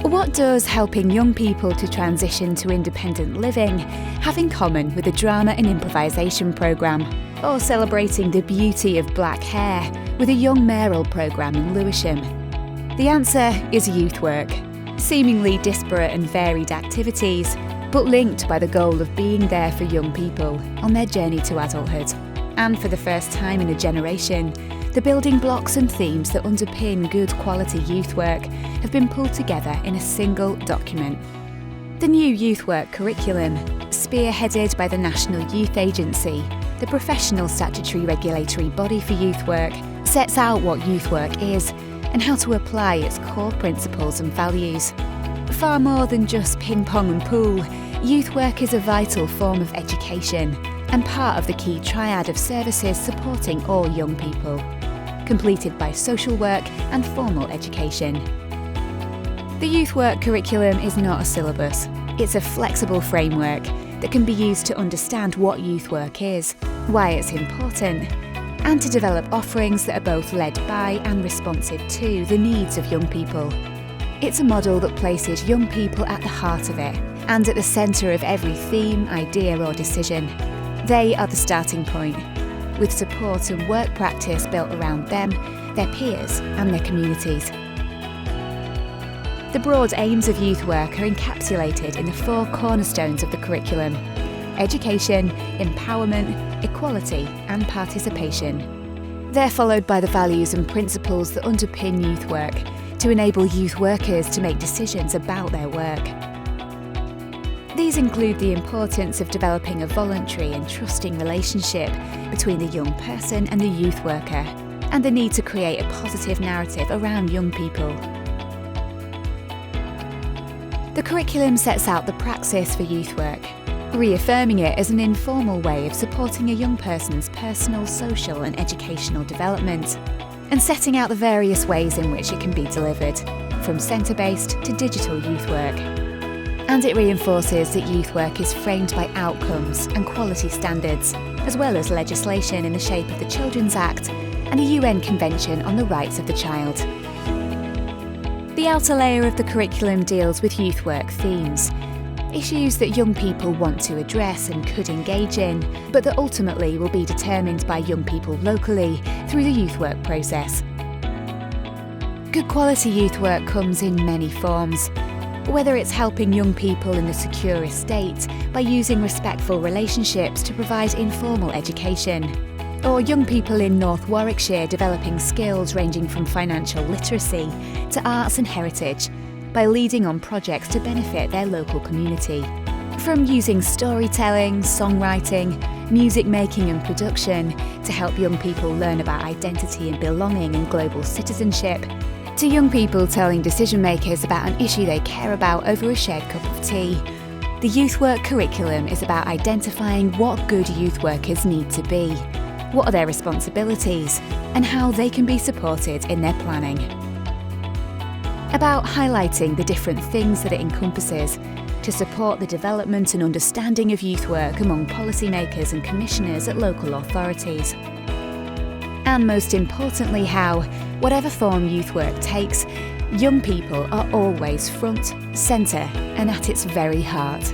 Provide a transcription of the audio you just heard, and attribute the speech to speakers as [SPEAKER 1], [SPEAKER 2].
[SPEAKER 1] What does helping young people to transition to independent living have in common with a drama and improvisation programme, or celebrating the beauty of black hair with a young mayoral programme in Lewisham? The answer is youth work. Seemingly disparate and varied activities, but linked by the goal of being there for young people on their journey to adulthood. And for the first time in a generation, the building blocks and themes that underpin good quality youth work have been pulled together in a single document. The new youth work curriculum, spearheaded by the National Youth Agency, the professional statutory regulatory body for youth work, sets out what youth work is and how to apply its core principles and values. Far more than just ping pong and pool, youth work is a vital form of education and part of the key triad of services supporting all young people, completed by social work and formal education. The youth work curriculum is not a syllabus. It's a flexible framework that can be used to understand what youth work is, why it's important, and to develop offerings that are both led by and responsive to the needs of young people. It's a model that places young people at the heart of it and at the centre of every theme, idea or decision. They are the starting point, with support and work practice built around them, their peers and their communities. The broad aims of youth work are encapsulated in the 4 cornerstones of the curriculum: education, empowerment, equality and participation. They're followed by the values and principles that underpin youth work to enable youth workers to make decisions about their work. These include the importance of developing a voluntary and trusting relationship between the young person and the youth worker, and the need to create a positive narrative around young people. The curriculum sets out the praxis for youth work, reaffirming it as an informal way of supporting a young person's personal, social and educational development, and setting out the various ways in which it can be delivered, from centre-based to digital youth work. And it reinforces that youth work is framed by outcomes and quality standards, as well as legislation in the shape of the Children's Act and the UN Convention on the Rights of the Child. The outer layer of the curriculum deals with youth work themes, issues that young people want to address and could engage in, but that ultimately will be determined by young people locally through the youth work process. Good quality youth work comes in many forms, whether it's helping young people in the secure estate by using respectful relationships to provide informal education, or young people in North Warwickshire developing skills ranging from financial literacy to arts and heritage by leading on projects to benefit their local community. From using storytelling, songwriting, music making and production to help young people learn about identity and belonging and global citizenship, to young people telling decision makers about an issue they care about over a shared cup of tea. The youth work curriculum is about identifying what good youth workers need to be, what are their responsibilities, and how they can be supported in their planning. About highlighting the different things that it encompasses to support the development and understanding of youth work among policymakers and commissioners at local authorities. And most importantly, how, whatever form youth work takes, young people are always front, centre and at its very heart.